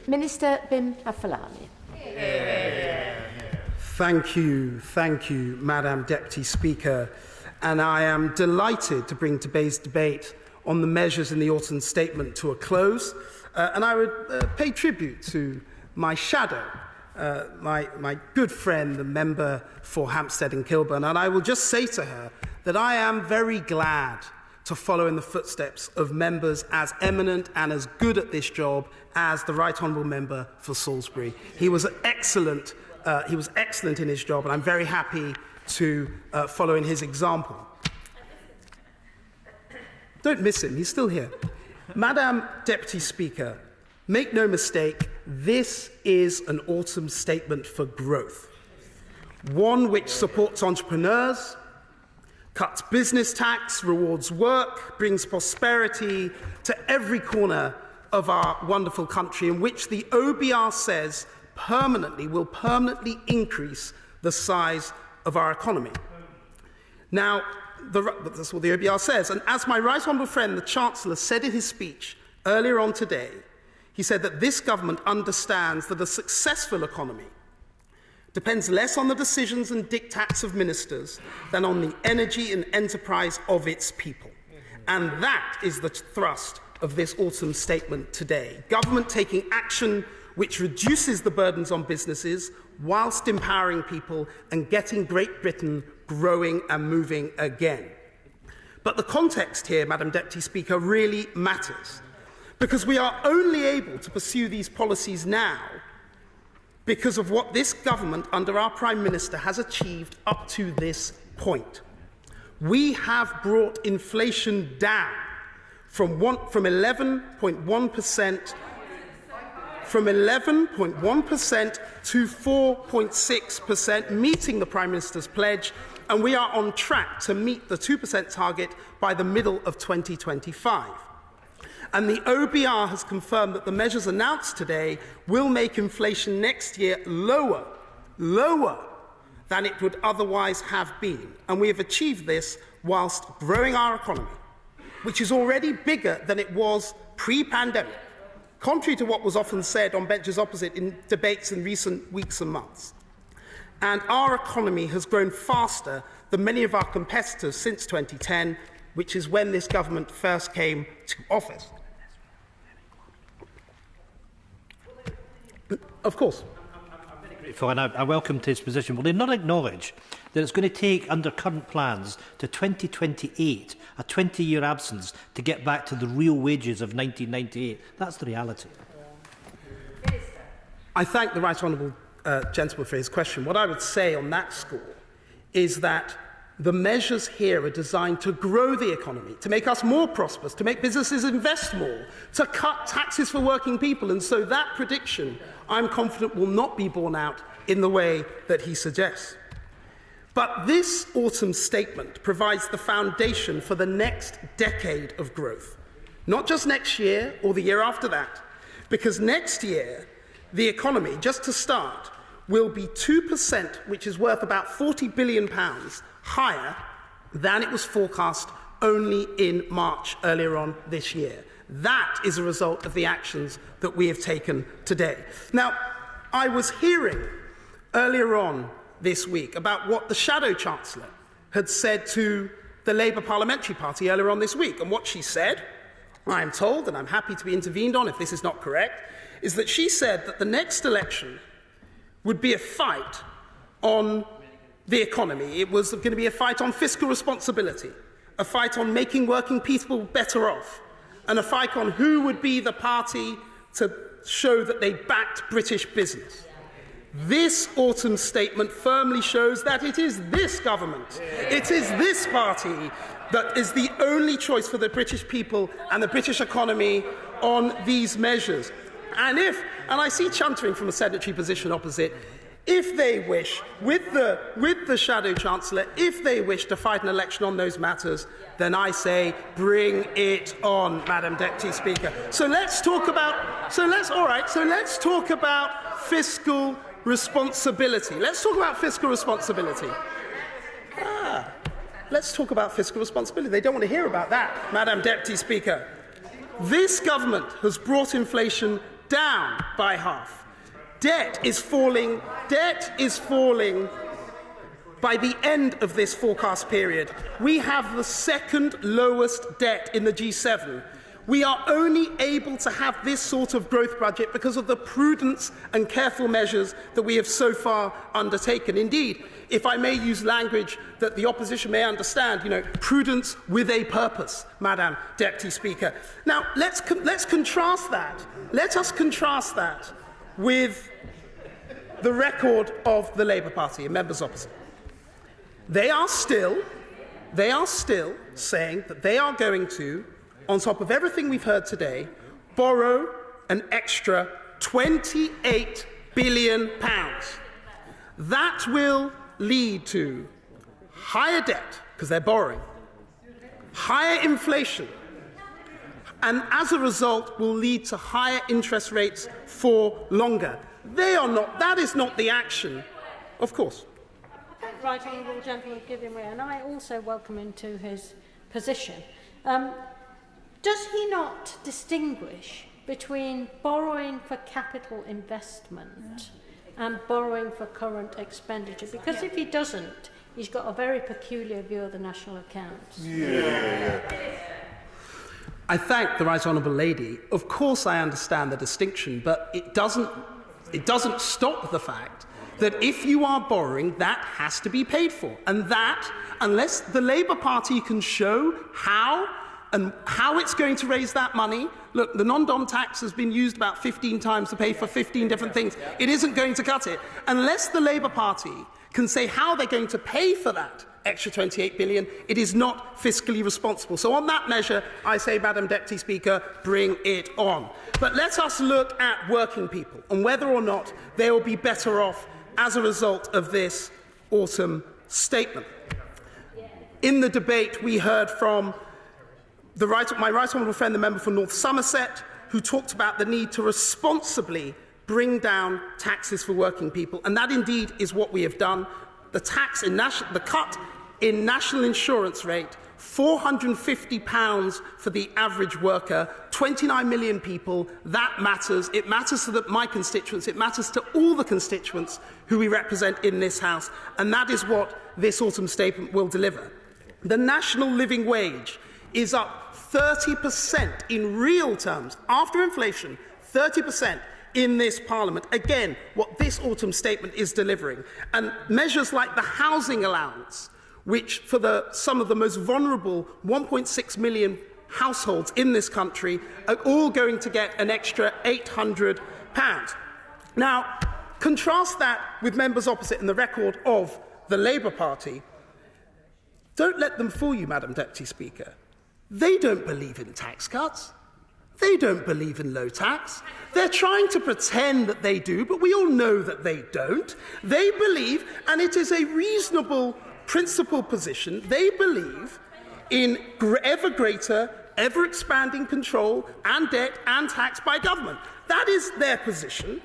Minister bin Afolami. Thank you, Madam Deputy Speaker. And I am delighted to bring today's debate on the measures in the autumn statement to a close. And I would pay tribute to my shadow, my good friend, the member for Hampstead and Kilburn. And I will just say to her that I am very glad to follow in the footsteps of members as eminent and as good at this job as the Right Honourable Member for Salisbury. He was excellent in his job, and I'm very happy to follow in his example. Don't miss him, he's still here. Madam Deputy Speaker, make no mistake, this is an autumn statement for growth. One which supports entrepreneurs, cuts business tax, rewards work, brings prosperity to every corner of our wonderful country, in which the OBR says will permanently increase the size of our economy. Now, that's what the OBR says. And as my right honourable friend, the Chancellor, said in his speech earlier on today, he said that this government understands that a successful economy depends less on the decisions and diktats of ministers than on the energy and enterprise of its people. And that is the thrust of this autumn statement today. Government taking action which reduces the burdens on businesses whilst empowering people and getting Great Britain growing and moving again. But the context here, Madam Deputy Speaker, really matters, because we are only able to pursue these policies now because of what this government under our Prime Minister has achieved up to this point. We have brought inflation down from 11.1% to 4.6%, meeting the Prime Minister's pledge, and we are on track to meet the 2% target by the middle of 2025. And the OBR has confirmed that the measures announced today will make inflation next year lower than it would otherwise have been. And we have achieved this whilst growing our economy, which is already bigger than it was pre-pandemic, contrary to what was often said on benches opposite in debates in recent weeks and months. And our economy has grown faster than many of our competitors since 2010, which is when this government first came to office. Of course. I'm very grateful, and I welcome his position. Will they not acknowledge that it's going to take, under current plans, to 2028, a 20-year absence, to get back to the real wages of 1998? That's the reality. I thank the Right Honourable gentleman for his question. What I would say on that score is that the measures here are designed to grow the economy, to make us more prosperous, to make businesses invest more, to cut taxes for working people. And so that prediction, I'm confident, will not be borne out in the way that he suggests. But this autumn statement provides the foundation for the next decade of growth, not just next year or the year after that, because next year, the economy, just to start, will be 2%, which is worth about £40 billion higher than it was forecast only in March earlier on this year. That is a result of the actions that we have taken today. Now, I was hearing earlier on this week about what the Shadow Chancellor had said to the Labour Parliamentary Party earlier on this week. And what she said, I am told, and I'm happy to be intervened on if this is not correct, is that she said that the next election would be a fight on the economy. It was going to be a fight on fiscal responsibility, a fight on making working people better off, and a fight on who would be the party to show that they backed British business. This autumn statement firmly shows that it is this government, it is this party that is the only choice for the British people and the British economy on these measures. And I see chuntering from a sedentary position opposite, if they wish, with the Shadow Chancellor, if they wish to fight an election on those matters, then I say bring it on, Madam Deputy Speaker. So let's talk about fiscal responsibility. Let's talk about fiscal responsibility. Let's talk about fiscal responsibility. They don't want to hear about that, Madam Deputy Speaker. This government has brought inflation down by half. Debt is falling by the end of this forecast period. We have the second lowest debt in the G7. We are only able to have this sort of growth budget because of the prudence and careful measures that we have so far undertaken. Indeed, if I may use language that the opposition may understand, prudence with a purpose, Madam Deputy Speaker. Now, let's contrast that. Let us contrast that with the record of the Labour Party and members opposite. They are still saying that they are going to, on top of everything we've heard today, borrow an extra £28 billion. That will lead to higher debt, because they're borrowing, higher inflation, and as a result will lead to higher interest rates for longer. That is not the action, of course. Right honourable gentleman giving way, and I also welcome him to his position. Does he not distinguish between borrowing for capital investment and borrowing for current expenditure? Because if he doesn't, he's got a very peculiar view of the national accounts. I thank the right honourable lady. Of course I understand the distinction, but it doesn't stop the fact that if you are borrowing, that has to be paid for. And that, unless the Labour Party can show how it's going to raise that money. Look, the non-dom tax has been used about 15 times to pay for 15 different things. It isn't going to cut it. Unless the Labour Party can say how they're going to pay for that extra £28 billion, it is not fiscally responsible. So on that measure, I say, Madam Deputy Speaker, bring it on. But let us look at working people and whether or not they will be better off as a result of this autumn statement. In the debate, we heard from my right honourable friend, the member for North Somerset, who talked about the need to responsibly bring down taxes for working people, and that indeed is what we have done. The cut in national insurance rate, £450 for the average worker, 29 million people. That matters. It matters to my constituents. It matters to all the constituents who we represent in this House, and that is what this autumn statement will deliver. The national living wage is up 30% in real terms, after inflation, 30% in this Parliament. Again, what this autumn statement is delivering. And measures like the housing allowance, which for some of the most vulnerable 1.6 million households in this country are all going to get an extra £800. Now, contrast that with members opposite in the record of the Labour Party. Don't let them fool you, Madam Deputy Speaker. They don't believe in tax cuts. They don't believe in low tax. They're trying to pretend that they do, but we all know that they don't. They believe, and it is a reasonable principled position, they believe in ever greater, ever expanding control and debt and tax by government. That is their position.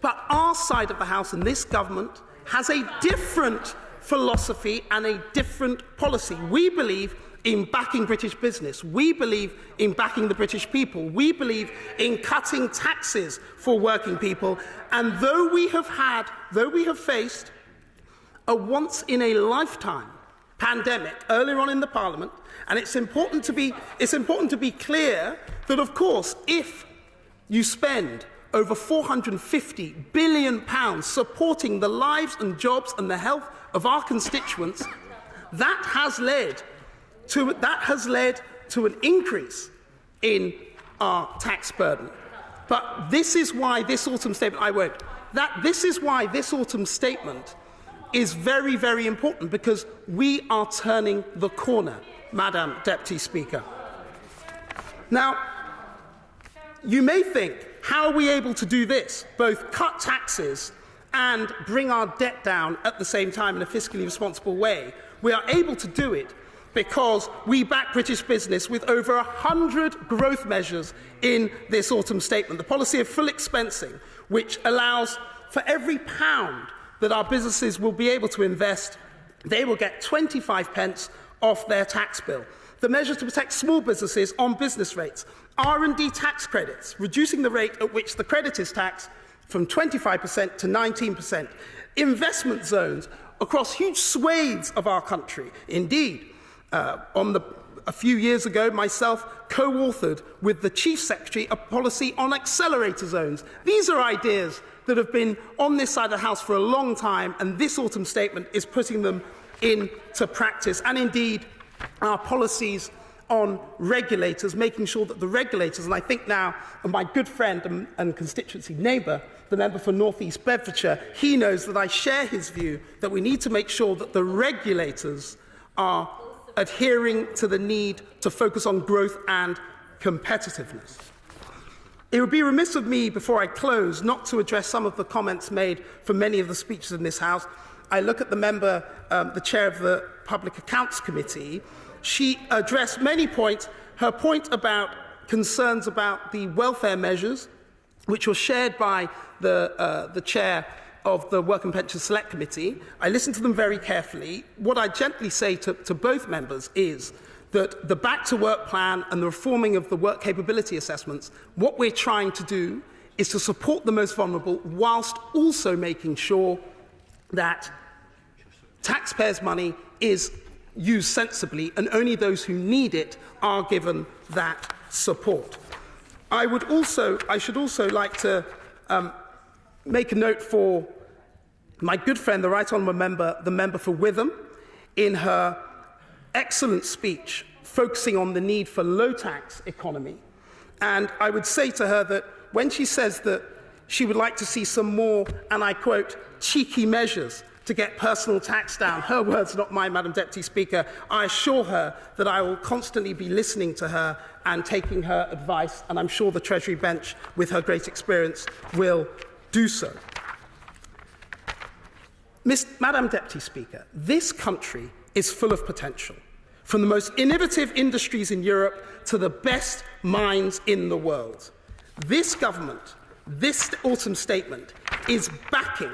But our side of the House and this government has a different philosophy and a different policy. We believe in backing British business. We believe in backing the British people. We believe in cutting taxes for working people. And though we have faced a once-in-a-lifetime pandemic earlier on in the Parliament, and it's important to be clear that, of course, if you spend over £450 billion supporting the lives and jobs and the health of our constituents, that has led to an increase in our tax burden. But this is why this autumn statement, this is why this autumn statement is very, very important, because we are turning the corner, Madam Deputy Speaker. Now, you may think, how are we able to do this? Both cut taxes and bring our debt down at the same time in a fiscally responsible way. We are able to do it because we back British business with over 100 growth measures in this autumn statement. The policy of full expensing, which allows for every pound that our businesses will be able to invest, they will get 25 pence off their tax bill. the measures to protect small businesses on business rates, R&D tax credits, reducing the rate at which the credit is taxed from 25% to 19%, investment zones across huge swathes of our country. Indeed, a few years ago, myself co-authored with the Chief Secretary a policy on accelerator zones. These are ideas that have been on this side of the House for a long time, and this autumn statement is putting them into practice. And indeed, our policies on regulators, making sure that the regulators, and I think now of my good friend and constituency neighbour, the member for North East Bedfordshire, he knows that I share his view that we need to make sure that the regulators are adhering to the need to focus on growth and competitiveness. It would be remiss of me, before I close, not to address some of the comments made from many of the speeches in this House. I look at the member, the chair of the Public Accounts Committee. She addressed many points. Her point about concerns about the welfare measures, which were shared by the chair of the Work and Pension Select Committee. I listened to them very carefully. What I gently say to both members is that the Back to Work plan and the reforming of the work capability assessments, what we're trying to do is to support the most vulnerable whilst also making sure that taxpayers' money is used sensibly and only those who need it are given that support. I should also like to make a note for my good friend, the Right Honourable Member, the member for Witham, in her excellent speech focusing on the need for low-tax economy. And I would say to her that when she says that she would like to see some more, and I quote, cheeky measures to get personal tax down, her words, not mine, Madam Deputy Speaker, I assure her that I will constantly be listening to her and taking her advice, and I'm sure the Treasury bench, with her great experience, will do so. Madam Deputy Speaker, this country is full of potential, from the most innovative industries in Europe to the best minds in the world. This government, this autumn statement, is backing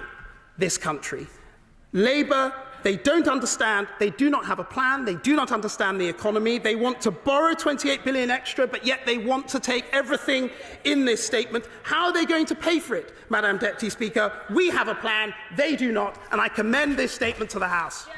this country. Labour, they don't understand, they do not have a plan, they do not understand the economy, they want to borrow 28 billion extra, but yet they want to take everything in this statement. How are they going to pay for it, Madam Deputy Speaker? We have a plan, they do not, and I commend this statement to the House.